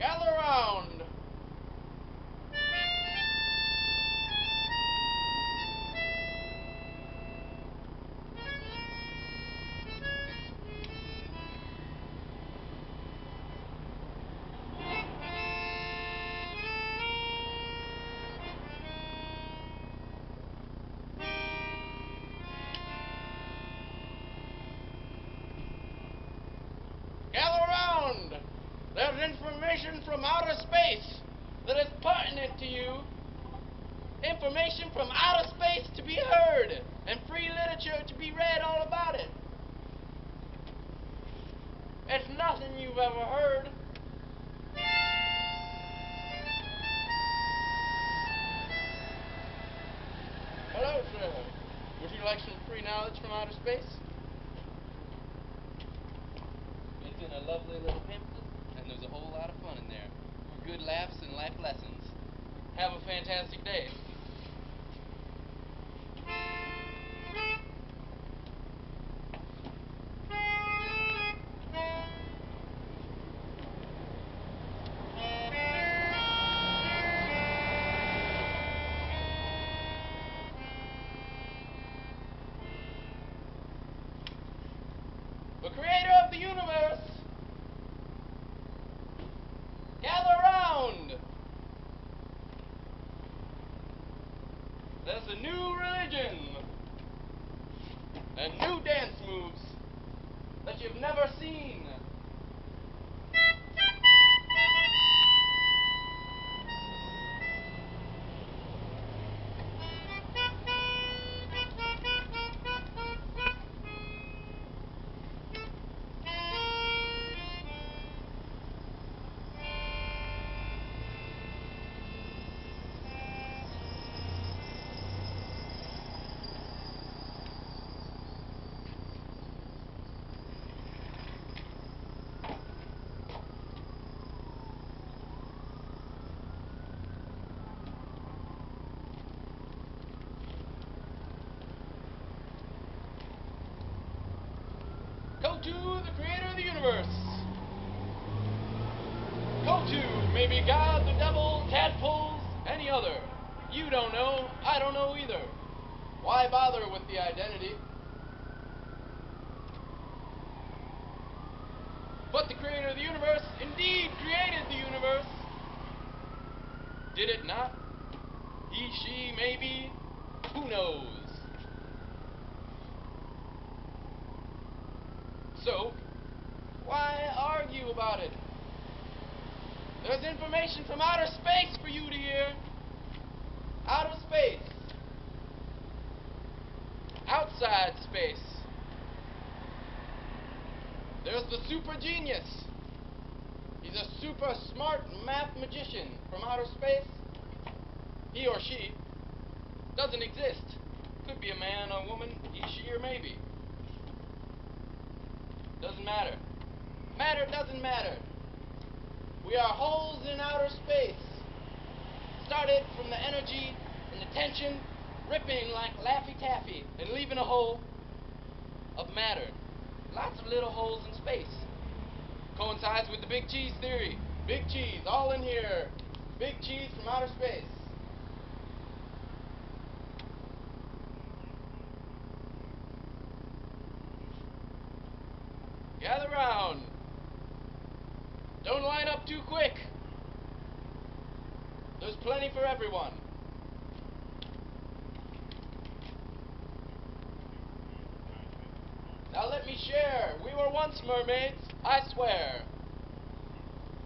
Gather round. Gather round. There's information from outer space that is pertinent to you. Information from outer space to be heard, and free literature to be read all about it. It's nothing you've ever heard. Hello, sir. Would you like some free knowledge from outer space? It's in a lovely little pamphlet, and there's a whole lot of fun in there, for good laughs and life lessons. Have a fantastic day. The creator of the universe, gather round. There's a new religion and new dance moves that you've never seen. COTU, the creator of the universe. COTU may be God, the devil, tadpoles, any other. You don't know, I don't know either. Why bother with the identity? But the creator of the universe indeed created the universe. Did it not? He, she, maybe, who knows? So, why argue about it? There's information from outer space for you to hear. Outer space. Outside space. There's the super genius. He's a super smart math magician from outer space. He or she doesn't exist. Could be a man, a woman, he, she, or maybe. Doesn't matter. Matter doesn't matter. We are holes in outer space. Started from the energy and the tension, ripping like Laffy Taffy and leaving a hole of matter. Lots of little holes in space. Coincides with the big cheese theory. Big cheese, all in here. Big cheese from outer space. Gather round. Don't line up too quick. There's plenty for everyone. Now let me share. We were once mermaids, I swear.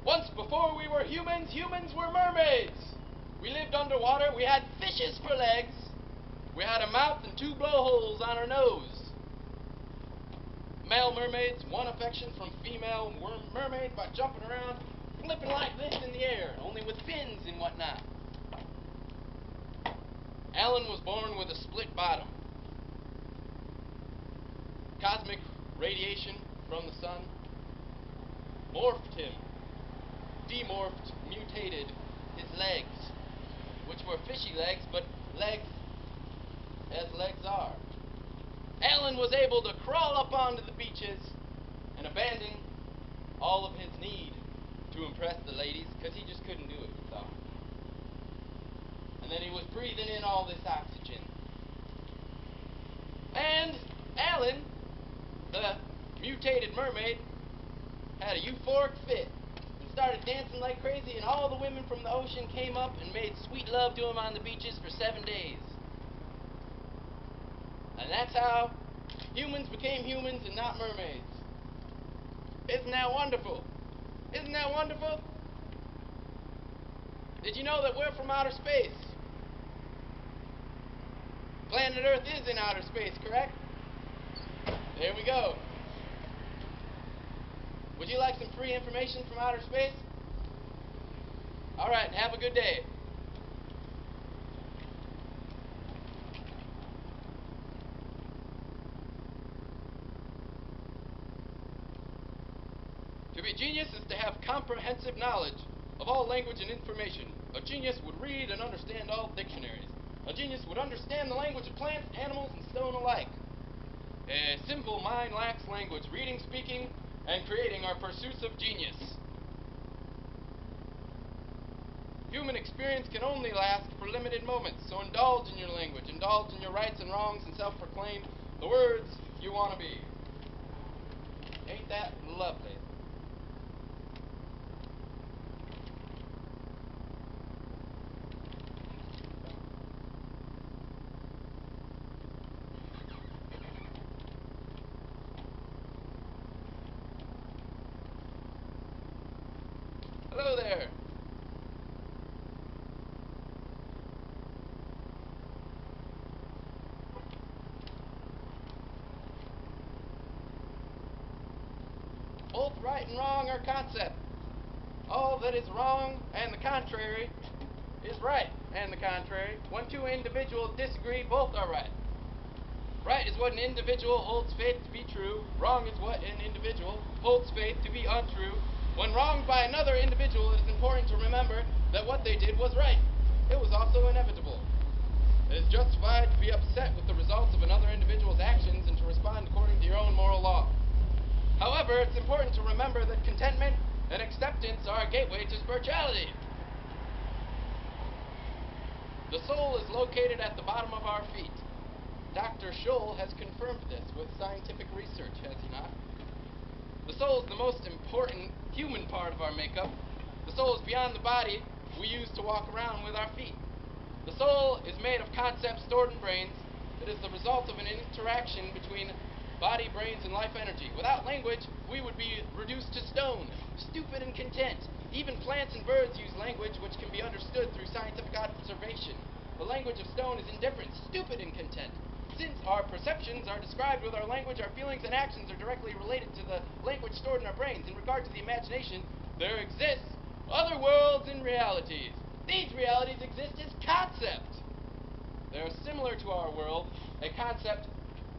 Once before we were humans, humans were mermaids. We lived underwater, we had fishes for legs. We had a mouth and 2 blowholes on our nose. Male mermaids won affection from female mermaids by jumping around, flipping like this in the air, only with fins and whatnot. Alan was born with a split bottom. Cosmic radiation from the sun morphed him, demorphed, mutated his legs, which were fishy legs, but legs as legs are. Alan was able to crawl up onto the beaches and abandon all of his need to to impress the ladies, because he just couldn't do it without them. And then he was breathing in all this oxygen. And Alan, the mutated mermaid, had a euphoric fit and started dancing like crazy, and all the women from the ocean came up and made sweet love to him on the beaches for 7 days. And that's how humans became humans and not mermaids. Isn't that wonderful? Isn't that wonderful? Did you know that we're from outer space? Planet Earth is in outer space, correct? There we go. Would you like some free information from outer space? All right, have a good day. To be a genius is to have comprehensive knowledge of all language and information. A genius would read and understand all dictionaries. A genius would understand the language of plants, animals, and stone alike. A simple mind lacks language. Reading, speaking, and creating are pursuits of genius. Human experience can only last for limited moments, so indulge in your language, indulge in your rights and wrongs, and self-proclaim the words you want to be. Ain't that lovely? Hello there. Both right and wrong are concept. All that is wrong and the contrary is right and the contrary. When two individuals disagree, both are right. Right is what an individual holds faith to be true. Wrong is what an individual holds faith to be untrue. When wronged by another individual, it is important to remember that what they did was right. It was also inevitable. It is justified to be upset with the results of another individual's actions and to respond according to your own moral law. However, it's important to remember that contentment and acceptance are a gateway to spirituality. The soul is located at the bottom of our feet. Dr. Scholl has confirmed this with scientific research, has he not? The soul is the most important human part of our makeup. The soul is beyond the body we use to walk around with our feet. The soul is made of concepts stored in brains. It is the result of an interaction between body, brains, and life energy. Without language, we would be reduced to stone, stupid and content. Even plants and birds use language which can be understood through scientific observation. The language of stone is indifferent, stupid, and content. Since our perceptions are described with our language, our feelings and actions are directly related to the language stored in our brains. In regard to the imagination, there exists other worlds and realities. These realities exist as concept. They are similar to our world, a concept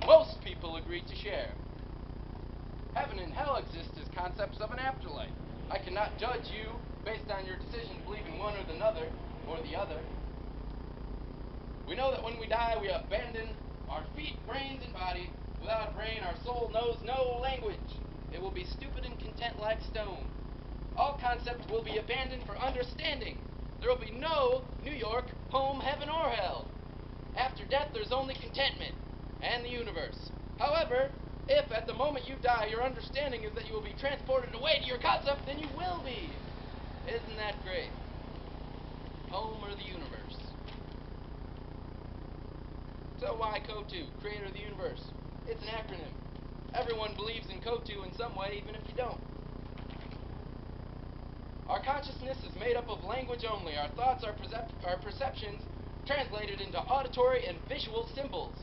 most people agree to share. Heaven and hell exist as concepts of an afterlife. I cannot judge you based on your decision to believe in one or the other. We know that when we die, we abandon our feet, brains, and body. Without a brain, our soul knows no language. It will be stupid and content like stone. All concepts will be abandoned for understanding. There will be no New York, home, heaven, or hell. After death, there's only contentment and the universe. However, if at the moment you die, your understanding is that you will be transported away to your concept, then you will be. Isn't that great? Home or the universe? So why COTU, creator of the universe? It's an acronym. Everyone believes in COTU in some way, even if you don't. Our consciousness is made up of language only. Our thoughts are perceptions translated into auditory and visual symbols.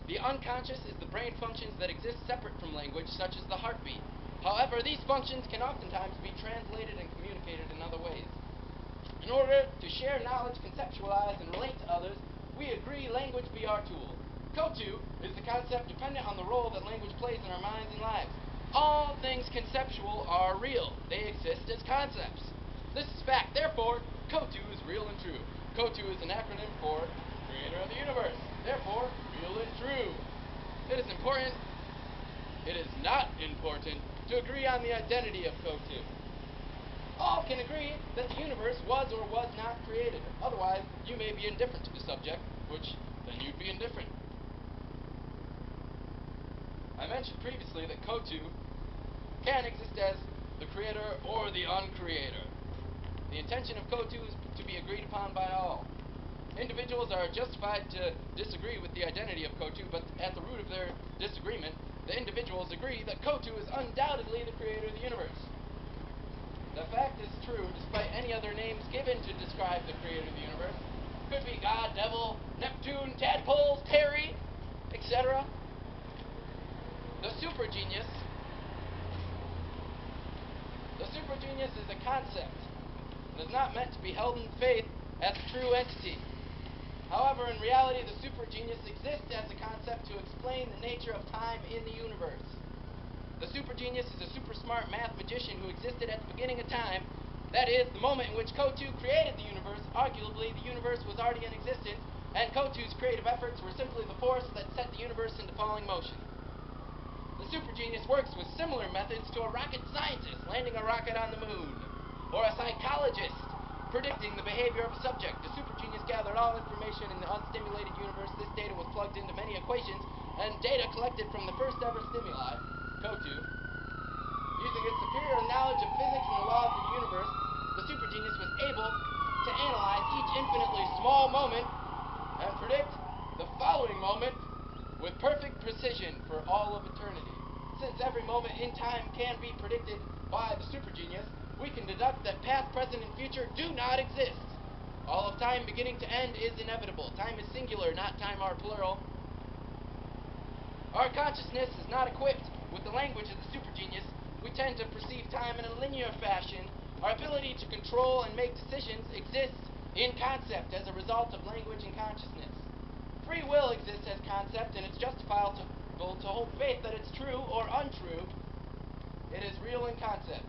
The unconscious is the brain functions that exist separate from language, such as the heartbeat. However, these functions can oftentimes be translated and communicated in other ways. In order to share knowledge, conceptualize, and relate to others, we agree language be our tool. COTU is the concept dependent on the role that language plays in our minds and lives. All things conceptual are real. They exist as concepts. This is fact. Therefore, COTU is real and true. COTU is an acronym for Creator of the Universe. Therefore, real and true. It is important. It is not important to agree on the identity of COTU. all can agree that the universe was or was not created. Otherwise, you may be indifferent to the subject, which then you'd be indifferent. I mentioned previously that COTU can exist as the creator or the uncreator. The intention of COTU is to be agreed upon by all. Individuals are justified to disagree with the identity of COTU, but at the root of their disagreement, the individuals agree that COTU is undoubtedly the creator of the universe. The fact is true despite any other names given to describe the creator of the universe. Could be God, devil, Neptune, tadpoles, Terry, etc. The supergenius is a concept and is not meant to be held in faith as a true entity. However, in reality, the supergenius exists as a concept to explain the nature of time in the universe. The supergenius is a super smart math magician who existed at the beginning of time. That is, the moment in which COTU created the universe. Arguably, the universe was already in existence, and COTU's creative efforts were simply the force that set the universe into falling motion. The supergenius works with similar methods to a rocket scientist landing a rocket on the moon, or a psychologist predicting the behavior of a subject. The supergenius gathered all information in the unstimulated universe. This data was plugged into many equations and data collected from the first ever stimuli, COTU. Using its superior knowledge of physics and the laws of the universe, the supergenius was able to analyze each infinitely small moment and predict the following moment with perfect precision for all of eternity. Since every moment in time can be predicted by the supergenius, we can deduct that past, present, and future do not exist. All of time beginning to end is inevitable. Time is singular, not time are plural. Our consciousness is not equipped with the language of the supergenius. We tend to perceive time in a linear fashion. Our ability to control and make decisions exists in concept as a result of language and consciousness. Free will exists as concept, and it's justifiable to hold faith that it's true or untrue. It is real in concept.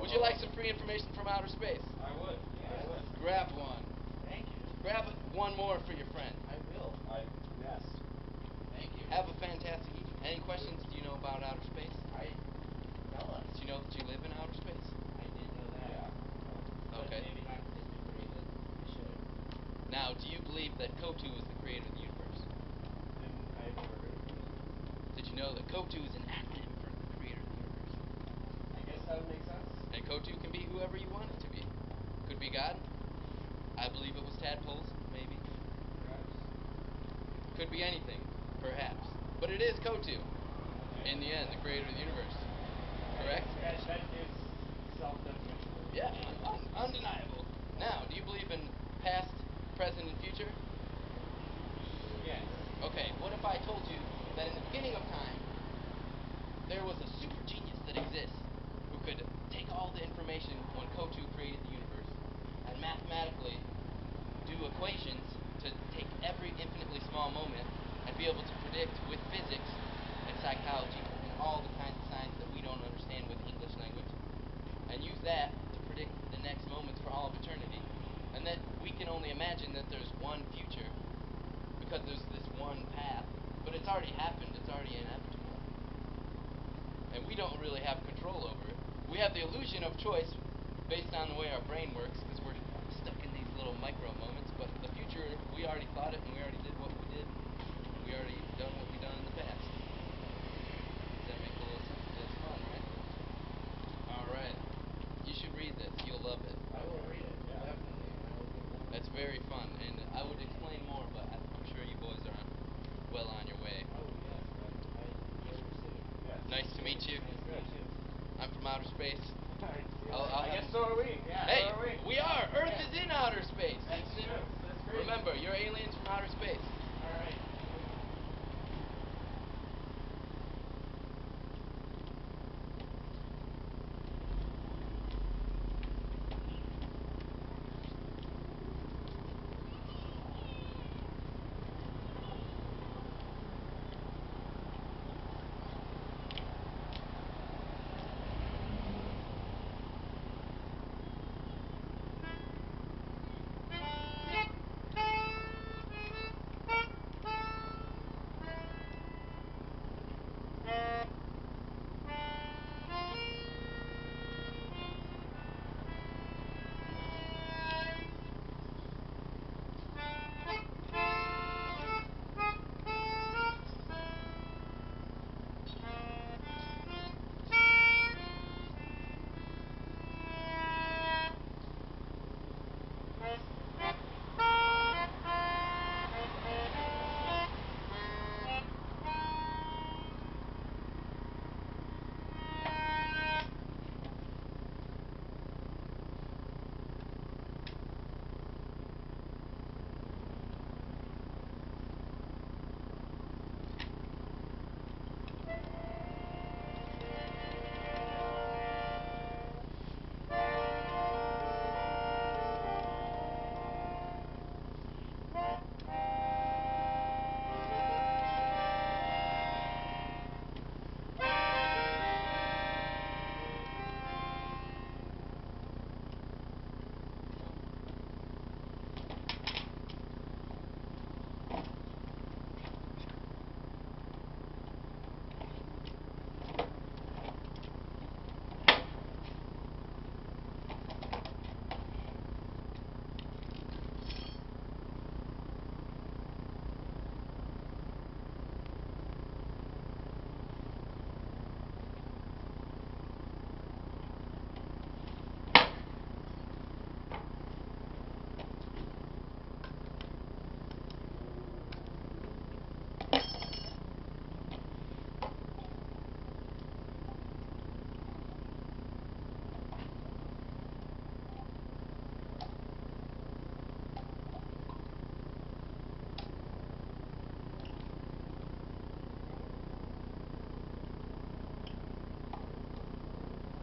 Would you like some free information from outer space? I would. Yeah, I would. Grab one. Thank you. Grab one more for your friend. I will. Yes. Thank you. Have a fantastic evening. Any questions? Do you know about outer space? Tell us. Do you know that you live in outer space? I did know that. Yeah. Okay. But maybe not to this degree that we should. Now, do you believe that COTU is the creator of the universe? I've never heard of it. Did you know that COTU is an acronym for the creator of the universe? I guess that would make sense. And COTU can be whoever you want it to be. Could be God. I believe it was tadpoles, maybe. Perhaps. Could be anything, perhaps. But it is COTU, Okay. in the end, the creator of the universe. Correct? That is self-definition. Yeah, undeniable. Now, do you believe in past, present, and future? Yes. Okay, what if I told you that in the beginning of time, there was a super genius that exists who could take all the information when COTU created the universe and mathematically do equations to take every infinitely small moment and be able to predict with physics and psychology and all the kinds of science that we don't understand with English language, and use that to predict the next moments for all of eternity, and that we can only imagine that there's one future because there's this one path, but it's already happened, it's already inevitable, and we don't really have control over it. We have the illusion of choice based on the way our brain works because we're stuck in these little micro moments, but the future, we already thought it and we already did what we did. We already done what we done in the past. Does that make a little sense? That's fun, right? Alright. You should read this. You'll love it. I will read it. Yeah. Definitely. I will get that. That's very fun, and I would explain more, but I'm sure you boys are well on your way. Oh, yes. I very soon. Yes. Nice to meet you. Nice to meet you. I'm from outer space. I guess so are we. Yeah, Hey, so are we. we are. Earth is